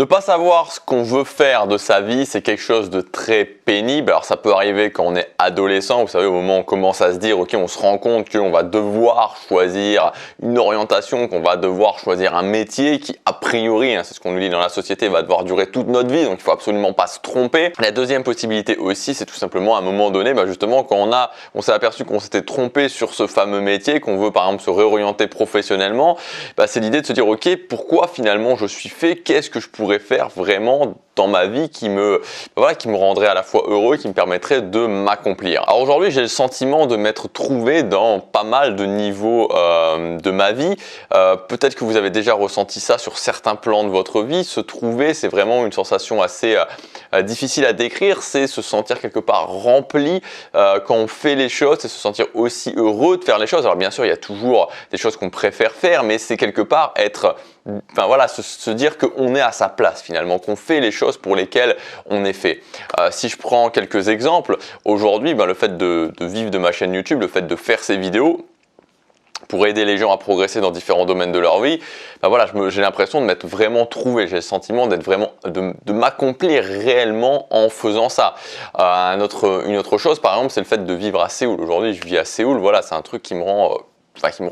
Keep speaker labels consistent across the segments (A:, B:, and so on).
A: Ne pas savoir ce qu'on veut faire de sa vie, c'est quelque chose de très pénible. Alors ça peut arriver quand on est adolescent, vous savez, au moment où on commence à se dire, ok, on se rend compte qu'on va devoir choisir une orientation, qu'on va devoir choisir un métier qui, a priori, c'est ce qu'on nous dit dans la société, va devoir durer toute notre vie, donc il faut absolument pas se tromper. La deuxième possibilité aussi, c'est tout simplement à un moment donné, justement, quand on s'est aperçu qu'on s'était trompé sur ce fameux métier, qu'on veut par exemple se réorienter professionnellement, c'est l'idée de se dire, ok, pourquoi finalement je suis fait, qu'est-ce que je pourrais faire vraiment dans ma vie qui me rendrait à la fois heureux, qui me permettrait de m'accomplir. Alors aujourd'hui, j'ai le sentiment de m'être trouvé dans pas mal de niveaux de ma vie. Peut-être que vous avez déjà ressenti ça sur certains plans de votre vie. Se trouver, c'est vraiment une sensation assez difficile à décrire. C'est se sentir quelque part rempli quand on fait les choses, c'est se sentir aussi heureux de faire les choses. Alors bien sûr, il y a toujours des choses qu'on préfère faire, mais c'est quelque part être... se dire qu'on est à sa place finalement, qu'on fait les choses pour lesquelles on est fait. Si je prends quelques exemples, aujourd'hui, le fait de vivre de ma chaîne YouTube, le fait de faire ces vidéos, pour aider les gens à progresser dans différents domaines de leur vie, j'ai l'impression de m'être vraiment trouvé, j'ai le sentiment d'être vraiment, de m'accomplir réellement en faisant ça. Une autre chose par exemple, c'est le fait de vivre à Séoul. Aujourd'hui, je vis à Séoul, c'est un truc qui me rend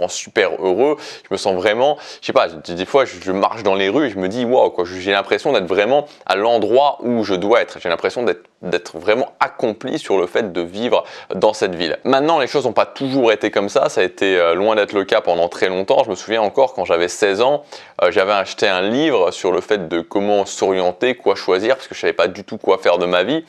A: super heureux. Je me sens vraiment, je sais pas, des fois je marche dans les rues et je me dis waouh, j'ai l'impression d'être vraiment à l'endroit où je dois être. J'ai l'impression d'être vraiment accompli sur le fait de vivre dans cette ville. Maintenant, les choses n'ont pas toujours été comme ça. Ça a été loin d'être le cas pendant très longtemps. Je me souviens encore quand j'avais 16 ans, j'avais acheté un livre sur le fait de comment s'orienter, quoi choisir, parce que je savais pas du tout quoi faire de ma vie.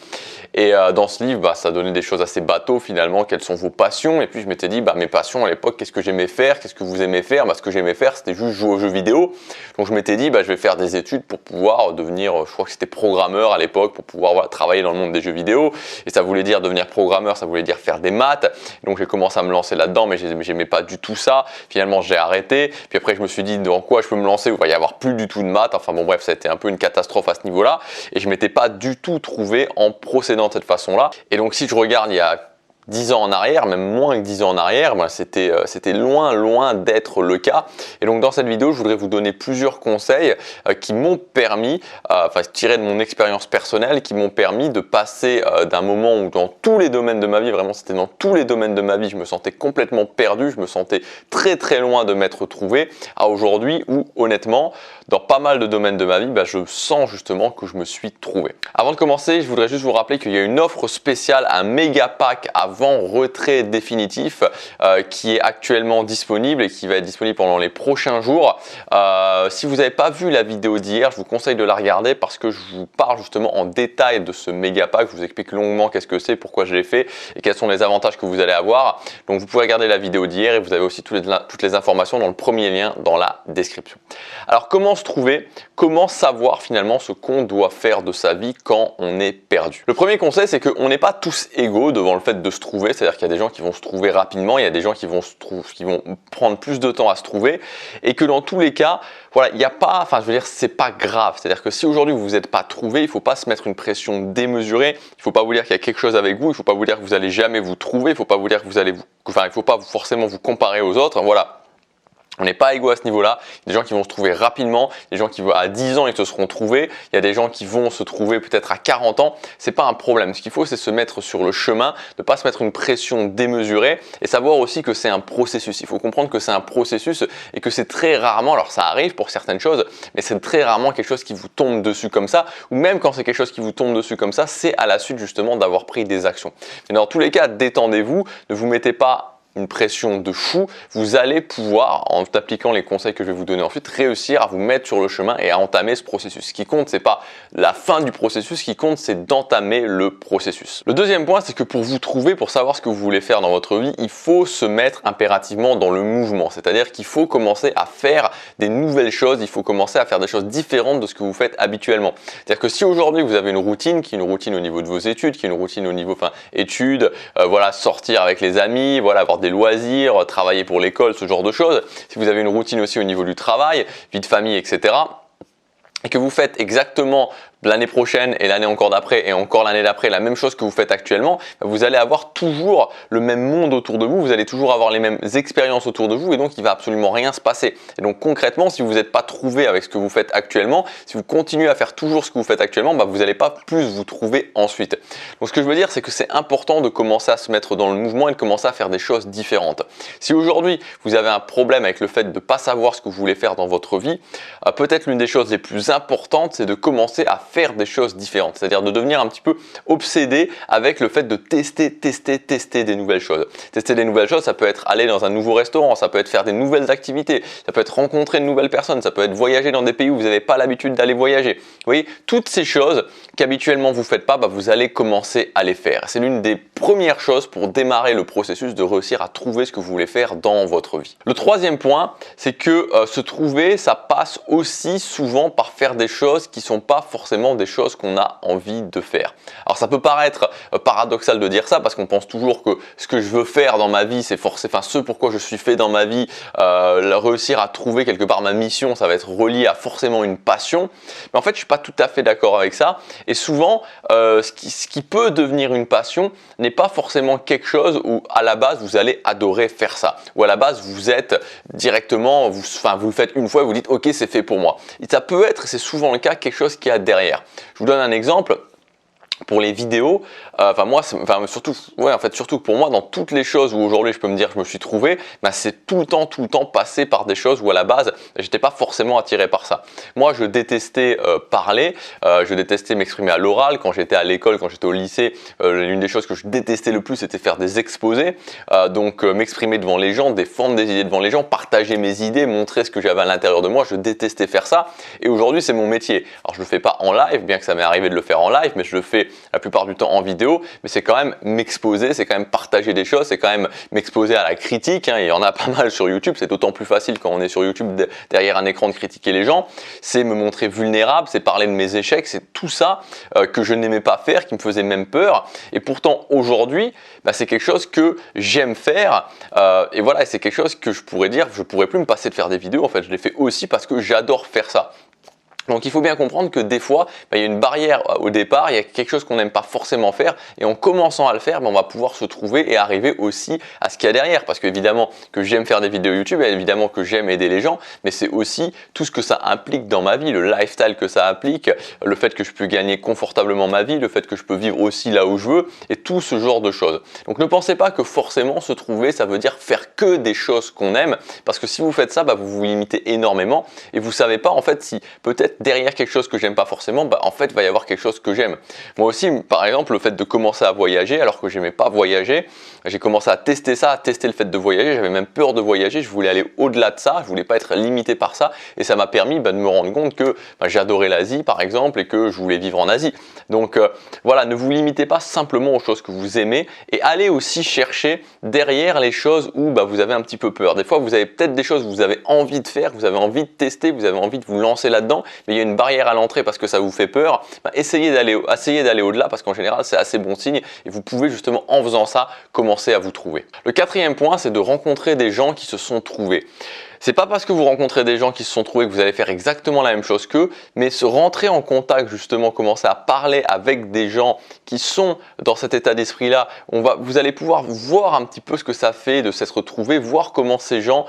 A: Et dans ce livre, ça donnait des choses assez bateaux finalement. Quelles sont vos passions? Et puis je m'étais dit, mes passions à l'époque, qu'est-ce que j'aimais faire? Qu'est-ce que vous aimez faire? Ce que j'aimais faire, c'était juste jouer aux jeux vidéo. Donc je m'étais dit, je vais faire des études pour pouvoir devenir, je crois que c'était programmeur à l'époque, pour pouvoir travailler dans le monde des jeux vidéo. Et ça voulait dire devenir programmeur, ça voulait dire faire des maths. Donc j'ai commencé à me lancer là-dedans, mais j'aimais pas du tout ça. Finalement, j'ai arrêté. Puis après, je me suis dit, dans quoi je peux me lancer où il va y avoir plus du tout de maths. Enfin bon, bref, ça a été un peu une catastrophe à ce niveau-là. Et je m'étais pas du tout trouvé en procédant de cette façon-là. Et donc si je regarde il y a 10 ans en arrière, même moins que 10 ans en arrière, c'était loin d'être le cas. Et donc dans cette vidéo, je voudrais vous donner plusieurs conseils qui m'ont permis, tirés de mon expérience personnelle, qui m'ont permis de passer d'un moment où dans tous les domaines de ma vie, vraiment c'était dans tous les domaines de ma vie, je me sentais complètement perdu, je me sentais très loin de m'être trouvé, à aujourd'hui où honnêtement, dans pas mal de domaines de ma vie, je sens justement que je me suis trouvé. Avant de commencer, je voudrais juste vous rappeler qu'il y a une offre spéciale, un méga pack avant retrait définitif qui est actuellement disponible et qui va être disponible pendant les prochains jours. Si vous n'avez pas vu la vidéo d'hier, je vous conseille de la regarder parce que je vous parle justement en détail de ce méga pack. Je vous explique longuement qu'est-ce que c'est, pourquoi je l'ai fait et quels sont les avantages que vous allez avoir. Donc vous pouvez regarder la vidéo d'hier et vous avez aussi toutes les informations dans le premier lien dans la description. Alors comment se trouver? Comment savoir finalement ce qu'on doit faire de sa vie quand on est perdu? Le premier conseil, c'est qu'on n'est pas tous égaux devant le fait de se trouver, c'est-à-dire qu'il y a des gens qui vont se trouver rapidement, il y a des gens qui vont prendre plus de temps à se trouver, et que dans tous les cas, il n'y a pas, c'est pas grave. C'est-à-dire que si aujourd'hui vous vous êtes pas trouvé, il ne faut pas se mettre une pression démesurée, il ne faut pas vous dire qu'il y a quelque chose avec vous, il ne faut pas vous dire que vous allez jamais vous trouver, il ne faut pas vous dire que il ne faut pas forcément vous comparer aux autres, voilà. On n'est pas égaux à ce niveau-là. Il y a des gens qui vont se trouver rapidement, des gens qui à 10 ans ils se seront trouvés, il y a des gens qui vont se trouver peut-être à 40 ans. C'est pas un problème. Ce qu'il faut, c'est se mettre sur le chemin, ne pas se mettre une pression démesurée et savoir aussi que c'est un processus. Il faut comprendre que c'est un processus et que c'est très rarement, alors ça arrive pour certaines choses, mais c'est très rarement quelque chose qui vous tombe dessus comme ça, ou même quand c'est quelque chose qui vous tombe dessus comme ça, c'est à la suite justement d'avoir pris des actions. Mais dans tous les cas, détendez-vous, ne vous mettez pas une pression de fou, vous allez pouvoir, en appliquant les conseils que je vais vous donner ensuite, réussir à vous mettre sur le chemin et à entamer ce processus. Ce qui compte, c'est pas la fin du processus, ce qui compte, c'est d'entamer le processus. Le deuxième point, c'est que pour vous trouver, pour savoir ce que vous voulez faire dans votre vie, il faut se mettre impérativement dans le mouvement. C'est-à-dire qu'il faut commencer à faire des nouvelles choses, il faut commencer à faire des choses différentes de ce que vous faites habituellement. C'est-à-dire que si aujourd'hui vous avez une routine, qui est une routine au niveau de vos études, qui est une routine au niveau, études, sortir avec les amis, avoir des loisirs, travailler pour l'école, ce genre de choses. Si vous avez une routine aussi au niveau du travail, vie de famille, etc., et que vous faites exactement l'année prochaine et l'année encore d'après et encore l'année d'après la même chose que vous faites actuellement, vous allez avoir toujours le même monde autour de vous, vous allez toujours avoir les mêmes expériences autour de vous et donc il va absolument rien se passer. Et donc concrètement, si vous n'êtes pas trouvé avec ce que vous faites actuellement, si vous continuez à faire toujours ce que vous faites actuellement, vous n'allez pas plus vous trouver ensuite. Donc ce que je veux dire, c'est que c'est important de commencer à se mettre dans le mouvement et de commencer à faire des choses différentes. Si aujourd'hui vous avez un problème avec le fait de ne pas savoir ce que vous voulez faire dans votre vie, peut-être l'une des choses les plus importantes, c'est de commencer à faire des choses différentes, c'est-à-dire de devenir un petit peu obsédé avec le fait de tester des nouvelles choses. Tester des nouvelles choses, ça peut être aller dans un nouveau restaurant, ça peut être faire des nouvelles activités, ça peut être rencontrer de nouvelles personnes, ça peut être voyager dans des pays où vous n'avez pas l'habitude d'aller voyager. Vous voyez, toutes ces choses qu'habituellement vous ne faites pas, vous allez commencer à les faire. C'est l'une des premières choses pour démarrer le processus de réussir à trouver ce que vous voulez faire dans votre vie. Le troisième point, c'est que se trouver, ça passe aussi souvent par faire des choses qui ne sont pas forcément des choses qu'on a envie de faire. Alors ça peut paraître paradoxal de dire ça parce qu'on pense toujours que ce que je veux faire dans ma vie, c'est forcément ce pourquoi je suis fait dans ma vie, réussir à trouver quelque part ma mission, ça va être relié à forcément une passion. Mais en fait, je suis pas tout à fait d'accord avec ça. Et souvent, ce qui peut devenir une passion n'est pas forcément quelque chose où à la base vous allez adorer faire ça. Ou à la base vous êtes directement, vous le faites une fois et vous dites ok, c'est fait pour moi. Et ça peut être, c'est souvent le cas, quelque chose qui a derrière. Je vous donne un exemple. Pour les vidéos, surtout pour moi, dans toutes les choses où aujourd'hui je peux me dire que je me suis trouvé, c'est tout le temps passé par des choses où à la base, j'étais pas forcément attiré par ça. Moi, je détestais parler, je détestais m'exprimer à l'oral. Quand j'étais à l'école, quand j'étais au lycée, l'une des choses que je détestais le plus, c'était faire des exposés. M'exprimer devant les gens, défendre des idées devant les gens, partager mes idées, montrer ce que j'avais à l'intérieur de moi. Je détestais faire ça. Et aujourd'hui, c'est mon métier. Alors, je le fais pas en live, bien que ça m'est arrivé de le faire en live, mais je le fais la plupart du temps en vidéo, mais c'est quand même m'exposer, c'est quand même partager des choses, c'est quand même m'exposer à la critique, il y en a pas mal sur YouTube, c'est d'autant plus facile quand on est sur YouTube derrière un écran de critiquer les gens, c'est me montrer vulnérable, c'est parler de mes échecs, c'est tout ça que je n'aimais pas faire, qui me faisait même peur, et pourtant aujourd'hui, c'est quelque chose que j'aime faire, et voilà, c'est quelque chose que je pourrais dire, je pourrais plus me passer de faire des vidéos, en fait, je les fais aussi parce que j'adore faire ça. Donc il faut bien comprendre que des fois, il y a une barrière au départ, il y a quelque chose qu'on n'aime pas forcément faire et en commençant à le faire, on va pouvoir se trouver et arriver aussi à ce qu'il y a derrière. Parce qu'évidemment que j'aime faire des vidéos YouTube, évidemment que j'aime aider les gens, mais c'est aussi tout ce que ça implique dans ma vie, le lifestyle que ça implique, le fait que je peux gagner confortablement ma vie, le fait que je peux vivre aussi là où je veux et tout ce genre de choses. Donc ne pensez pas que forcément se trouver, ça veut dire faire que des choses qu'on aime, parce que si vous faites ça, vous vous limitez énormément et vous savez pas en fait si peut-être derrière quelque chose que j'aime pas forcément, en fait, il va y avoir quelque chose que j'aime. Moi aussi, par exemple, le fait de commencer à voyager, alors que j'aimais pas voyager, j'ai commencé à tester ça, à tester le fait de voyager. J'avais même peur de voyager, je voulais aller au-delà de ça, je voulais pas être limité par ça, et ça m'a permis de me rendre compte que j'adorais l'Asie, par exemple, et que je voulais vivre en Asie. Donc voilà, ne vous limitez pas simplement aux choses que vous aimez, et allez aussi chercher derrière les choses où vous avez un petit peu peur. Des fois, vous avez peut-être des choses que vous avez envie de faire, que vous avez envie de tester, vous avez envie de vous lancer là-dedans, mais il y a une barrière à l'entrée parce que ça vous fait peur. Essayez d'aller au-delà parce qu'en général, c'est assez bon signe et vous pouvez justement en faisant ça commencer à vous trouver. Le quatrième point, c'est de rencontrer des gens qui se sont trouvés. C'est pas parce que vous rencontrez des gens qui se sont trouvés que vous allez faire exactement la même chose qu'eux, mais se rentrer en contact justement, commencer à parler avec des gens qui sont dans cet état d'esprit-là, vous allez pouvoir voir un petit peu ce que ça fait de s'être retrouvé, voir comment ces gens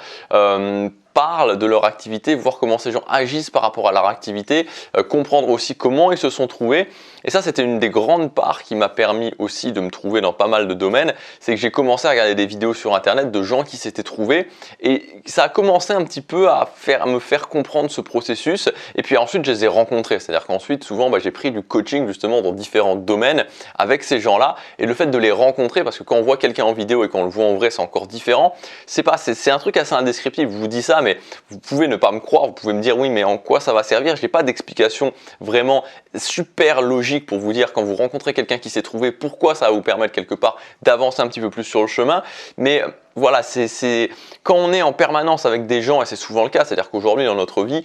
A: parlent de leur activité, voir comment ces gens agissent par rapport à leur activité, comprendre aussi comment ils se sont trouvés. Et ça, c'était une des grandes parts qui m'a permis aussi de me trouver dans pas mal de domaines. C'est que j'ai commencé à regarder des vidéos sur Internet de gens qui s'étaient trouvés et ça a commencé un petit peu à me faire comprendre ce processus. Et puis ensuite, je les ai rencontrés. C'est-à-dire qu'ensuite, souvent, j'ai pris du coaching justement dans différents domaines avec ces gens-là. Et le fait de les rencontrer, parce que quand on voit quelqu'un en vidéo et quand on le voit en vrai, c'est encore différent. C'est un truc assez indescriptible. Je vous dis ça, mais vous pouvez ne pas me croire. Vous pouvez me dire oui, mais en quoi ça va servir? Je n'ai pas d'explication vraiment super logique pour vous dire quand vous rencontrez quelqu'un qui s'est trouvé, pourquoi ça va vous permettre quelque part d'avancer un petit peu plus sur le chemin. Mais voilà, c'est quand on est en permanence avec des gens, et c'est souvent le cas, c'est-à-dire qu'aujourd'hui dans notre vie,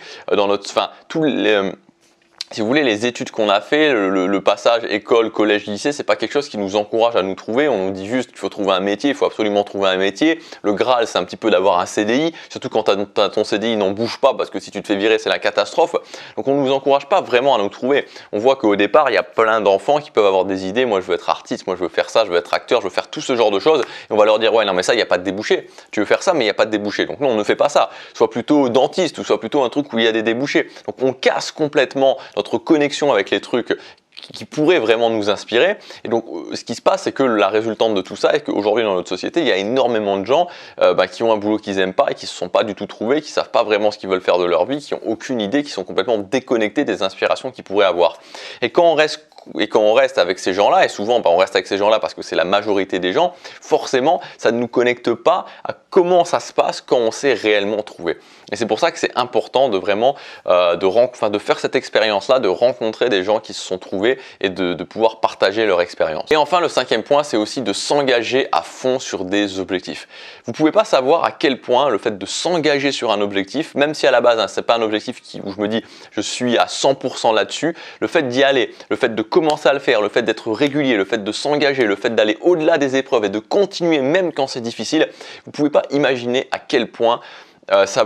A: si vous voulez, les études qu'on a fait, le passage école, collège, lycée, c'est pas quelque chose qui nous encourage à nous trouver. On nous dit juste qu'il faut trouver un métier, il faut absolument trouver un métier. Le Graal, c'est un petit peu d'avoir un CDI, surtout quand ton CDI n'en bouge pas, parce que si tu te fais virer, c'est la catastrophe. Donc on ne nous encourage pas vraiment à nous trouver. On voit qu'au départ, il y a plein d'enfants qui peuvent avoir des idées. Moi, je veux être artiste, moi, je veux faire ça, je veux être acteur, je veux faire tout ce genre de choses. Et on va leur dire, ouais, non, mais ça, il n'y a pas de débouché. Tu veux faire ça, mais il n'y a pas de débouché. Donc nous, on ne fait pas ça. Soit plutôt dentiste, ou soit plutôt un truc où il y a des débouchés. Donc on casse complètement notre connexion avec les trucs qui pourraient vraiment nous inspirer. Et donc, ce qui se passe, c'est que la résultante de tout ça est qu'aujourd'hui, dans notre société, il y a énormément de gens qui ont un boulot qu'ils n'aiment pas et qui ne se sont pas du tout trouvés, qui ne savent pas vraiment ce qu'ils veulent faire de leur vie, qui n'ont aucune idée, qui sont complètement déconnectés des inspirations qu'ils pourraient avoir. Et quand on reste avec ces gens-là, et souvent on reste avec ces gens-là parce que c'est la majorité des gens, forcément ça ne nous connecte pas à comment ça se passe quand on s'est réellement trouvé. Et c'est pour ça que c'est important de vraiment de faire cette expérience-là, de rencontrer des gens qui se sont trouvés et de pouvoir partager leur expérience. Et enfin, le 5e point, c'est aussi de s'engager à fond sur des objectifs. Vous ne pouvez pas savoir à quel point le fait de s'engager sur un objectif, même si à la base ce n'est pas un objectif où je me dis je suis à 100% là-dessus, le fait d'y aller, le fait de commencer à le faire, le fait d'être régulier, le fait de s'engager, le fait d'aller au-delà des épreuves et de continuer même quand c'est difficile, vous ne pouvez pas imaginer à quel point ça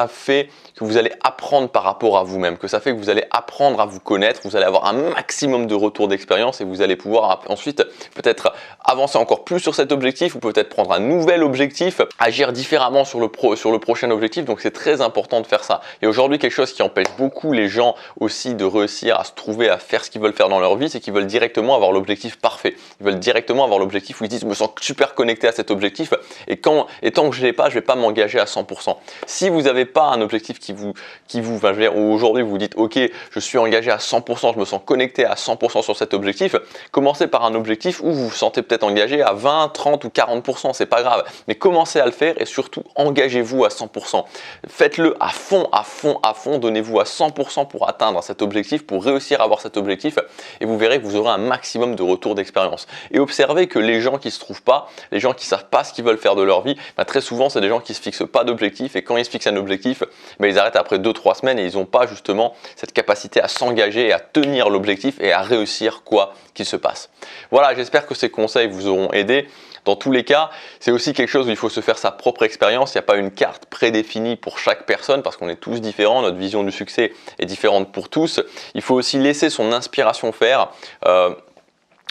A: fait que vous allez apprendre par rapport à vous-même, que ça fait que vous allez apprendre à vous connaître, vous allez avoir un maximum de retours d'expérience et vous allez pouvoir ensuite peut-être avancer encore plus sur cet objectif ou peut-être prendre un nouvel objectif, agir différemment sur le prochain objectif. Donc c'est très important de faire ça. Et aujourd'hui, quelque chose qui empêche beaucoup les gens aussi de réussir à se trouver, à faire ce qu'ils veulent faire dans leur vie, c'est qu'ils veulent directement avoir l'objectif parfait. Ils veulent directement avoir l'objectif où ils disent je me sens super connecté à cet objectif et tant que je ne l'ai pas, je ne vais pas m'engager à 100%. Si vous n'avez pas un objectif aujourd'hui vous dites ok, je suis engagé à 100%, je me sens connecté à 100% sur cet objectif, commencez par un objectif où vous vous sentez peut-être engagé à 20, 30 ou 40%, c'est pas grave, mais commencez à le faire et surtout engagez-vous à 100%. Faites-le à fond, à fond, à fond, donnez-vous à 100% pour atteindre cet objectif, pour réussir à avoir cet objectif et vous verrez que vous aurez un maximum de retours d'expérience. Et observez que les gens qui ne se trouvent pas, les gens qui ne savent pas ce qu'ils veulent faire de leur vie, très souvent c'est des gens qui ne se fixent pas d'objectif et quand ils se fixent un objectif, ils arrêtent après 2-3 semaines et ils n'ont pas justement cette capacité à s'engager et à tenir l'objectif et à réussir quoi qu'il se passe. Voilà, j'espère que ces conseils vous auront aidé. Dans tous les cas, c'est aussi quelque chose où il faut se faire sa propre expérience. Il n'y a pas une carte prédéfinie pour chaque personne parce qu'on est tous différents. Notre vision du succès est différente pour tous. Il faut aussi laisser son inspiration faire.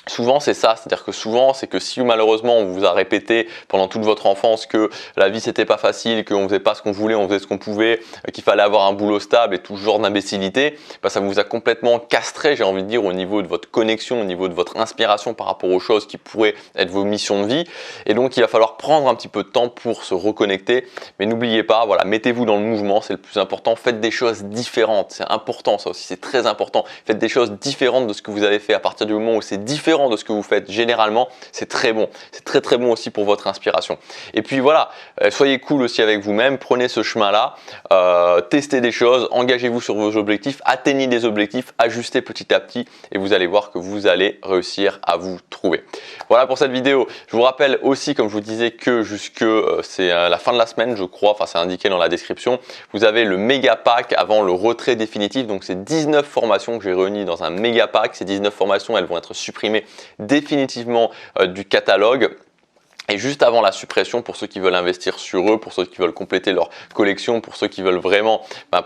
A: Souvent c'est ça, c'est-à-dire que souvent c'est que si malheureusement on vous a répété pendant toute votre enfance que la vie c'était pas facile, qu'on faisait pas ce qu'on voulait, on faisait ce qu'on pouvait, qu'il fallait avoir un boulot stable et tout genre d'imbécilité, ça vous a complètement castré, j'ai envie de dire, au niveau de votre connexion, au niveau de votre inspiration par rapport aux choses qui pourraient être vos missions de vie. Et donc il va falloir prendre un petit peu de temps pour se reconnecter, mais n'oubliez pas, voilà, mettez-vous dans le mouvement, c'est le plus important, faites des choses différentes, c'est important, ça aussi c'est très important, faites des choses différentes de ce que vous avez fait. À partir du moment où c'est différent de ce que vous faites généralement, c'est très bon, c'est très très bon aussi pour votre inspiration. Et puis voilà, soyez cool aussi avec vous-même, prenez ce chemin-là, testez des choses, engagez-vous sur vos objectifs, atteignez des objectifs, ajustez petit à petit et vous allez voir que vous allez réussir à vous trouver. Voilà pour cette vidéo. Je vous rappelle aussi, comme je vous disais, que c'est la fin de la semaine, je crois, c'est indiqué dans la description, vous avez le méga pack avant le retrait définitif. Donc c'est 19 formations que j'ai réunies dans un méga pack. Ces 19 formations, elles vont être supprimées définitivement du catalogue. Et juste avant la suppression, pour ceux qui veulent investir sur eux, pour ceux qui veulent compléter leur collection, pour ceux qui veulent vraiment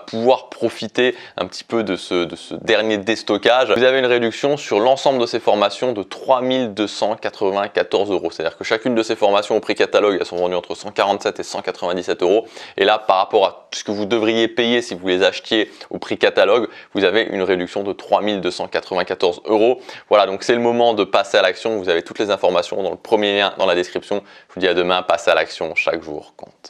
A: pouvoir profiter un petit peu de ce dernier déstockage, vous avez une réduction sur l'ensemble de ces formations de 3 294 €. C'est-à-dire que chacune de ces formations au prix catalogue, elles sont vendues entre 147 et 197 €. Et là, par rapport à ce que vous devriez payer si vous les achetiez au prix catalogue, vous avez une réduction de 3 294 €. Voilà, donc c'est le moment de passer à l'action. Vous avez toutes les informations dans le premier lien dans la description. Je vous dis à demain, passez à l'action, chaque jour compte.